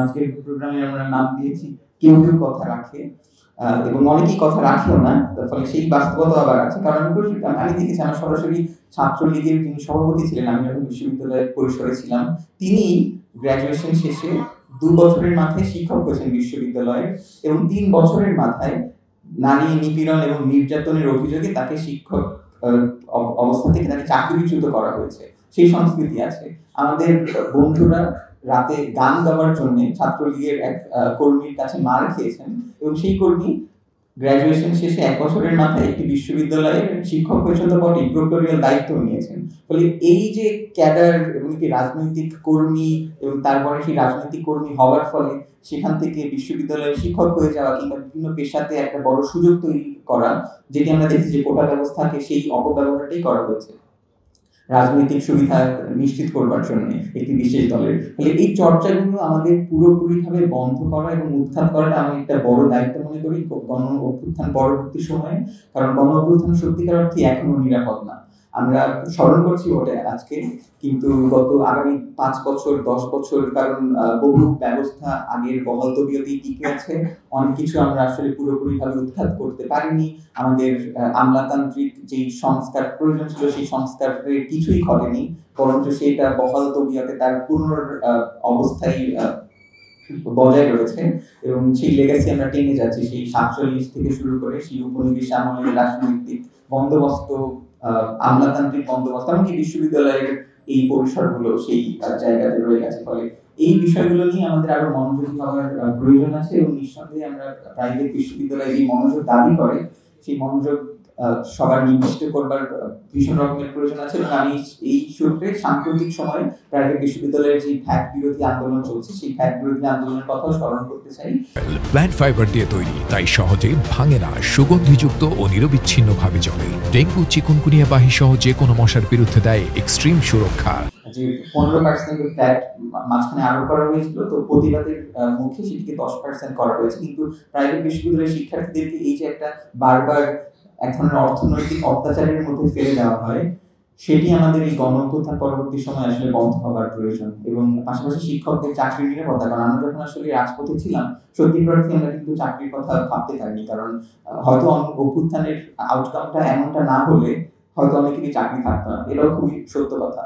আজকের প্রোগ্রামে আমরা নাম দিয়েছি কেউ কেউ কথা রাখে, এবং অনেকেই কথা রাখেও না। তার ফলে সেই বাস্তবতা আবার আছে। কারণ আমি দেখেছি আমার সরাসরি ছাত্রলীগের যিনি সভাপতি ছিলেন, আমি যখন বিশ্ববিদ্যালয়ের পরিসরে ছিলাম, তিনি গ্র্যাজুয়েশন শেষে ২ বছরের মাথায় শিক্ষক হয়েছেন বিশ্ববিদ্যালয়ের, এবং ৩ বছরের মাথায় নারী নিপীড়ন এবং নির্যাতনের অভিযোগে তাকে শিক্ষক অবস্থা থেকে তাকে চাকরিচ্যুত করা হয়েছে। সেই সংস্কৃতি আছে। আমাদের বন্ধুরা রাতে গান গাওয়ার জন্য ছাত্রলীগের এক কর্মীর কাছে মার খেয়েছেন, এবং সেই কর্মী গ্র্যাজুয়েশন শেষে ১ বছরের মাথায় একটি বিশ্ববিদ্যালয়ের শিক্ষক হয়েছেন, তো বটেই, প্রক্টরিয়াল দায়িত্ব নিয়েছেন। ফলে এই যে ক্যাডার এবং কি রাজনৈতিক কর্মী, এবং তারপরে সেই রাজনৈতিক কর্মী হওয়ার ফলে সেখান থেকে বিশ্ববিদ্যালয়ের শিক্ষক হয়ে যাওয়া কিংবা বিভিন্ন পেশাতে একটা বড় সুযোগ তৈরি করা, যেটি আমরা দেখছি যে কোটা ব্যবস্থাকে সেই অপব্যবহারটাই করা হয়েছে রাজনৈতিক সুবিধা নিশ্চিত করবার জন্য একটি বিশেষ দলের। ফলে এই চর্চাগুলো আমাদের পুরোপুরিভাবে বন্ধ করা এবং উৎখাত করাটা আমি একটা বড় দায়িত্ব মনে করি গণ অভ্যুত্থান পরবর্তী সময়ে। কারণ গণ অভ্যুত্থান সত্যিকার অর্থে এখনো নিরাপদ না। আমরা স্মরণ করছি ওটা আজকে, কিন্তু গত আগামী ৫ বছর ১০ বছর, কারণ বহু ব্যবস্থা আগের বহাল তবিয়তেই টিকে আছে। অনেক কিছু আমরা আসলে পুরোপুরিভাবে উৎখাত করতে পারিনি। আমাদের আমলাতান্ত্রিক যেই সংস্কার প্রয়োজন ছিল, সেই সংস্কারের কিছুই ঘটেনি, বরঞ্চ সেটা বহাল তবিয়তে তার অবস্থায় বজায় রয়েছে, এবং সেই লেগাসি আমরা টেনে যাচ্ছি সেই ৪৭ থেকে শুরু করে সেই উপনিবেশ আমলের রাজনৈতিক বন্দোবস্ত, আমলাতান্ত্রিক বন্দোবস্ত, এমনকি বিশ্ববিদ্যালয়ের এই পরিসরগুলো সেই জায়গাতে রয়ে গেছে। ফলে এই বিষয়গুলো নিয়ে আমাদের আরো মনোযোগী হওয়ার প্রয়োজন আছে, এবং নিঃসন্দেহে আমরা প্রাইভেট বিশ্ববিদ্যালয়ে যে মনোযোগ দাবি করে সেই মনোযোগ সবার নির্দিষ্ট করবার ভীষণ রকমের প্রয়োজন আছে। এবং আমি এই সূত্রে সাম্প্রতিক সময়ে প্রাইভেট বিশ্ববিদ্যালয়ের যে ভ্যাট বিরোধী আন্দোলন চলছে, সেই ভ্যাট বিরোধী আন্দোলনের কথাও স্মরণ করতে চাই। প্ল্যান্ট ফাইবার দিয়ে তৈরি, তাই সহজে ভাঙে না, সুগন্ধিযুক্ত ও নিরবিচ্ছিন্নভাবে জ্বলে। ডেঙ্গু, চিকুনগুনিয়া বাহি সহ যে কোনো মশার বিরুদ্ধে দেয় এক্সট্রিম সুরক্ষা। যে 15% ভ্যাট মাঝখানে আরোপ করা হয়েছিল, তো প্রতিবাদের মুখে সেটিকে 10% করা হয়েছে। কিন্তু প্রাইভেট বিশ্ববিদ্যালয়ের শিক্ষার্থীদেরকে এই যে একটা বারবার এক ধরনের অর্থনৈতিক অত্যাচারের মধ্যে ফেলে দেওয়া হয়, সেটি আমাদের এই গণ অভ্যুত্থান পরবর্তী সময় আসলে বন্ধ হবার প্রয়োজন। এবং পাশাপাশি শিক্ষকদের চাকরির নিরাপত্তা, কারণ আমরা যখন আসলে রাজপথে ছিলাম, সত্যিকার অর্থে আমরা কিন্তু চাকরির কথা ভাবতে পারিনি। কারণ হয়তো অভ্যুত্থানের আউটকামটা এমনটা না হলে হয়তো অনেকেরই চাকরি থাকতো না, এটাও খুবই সত্য কথা।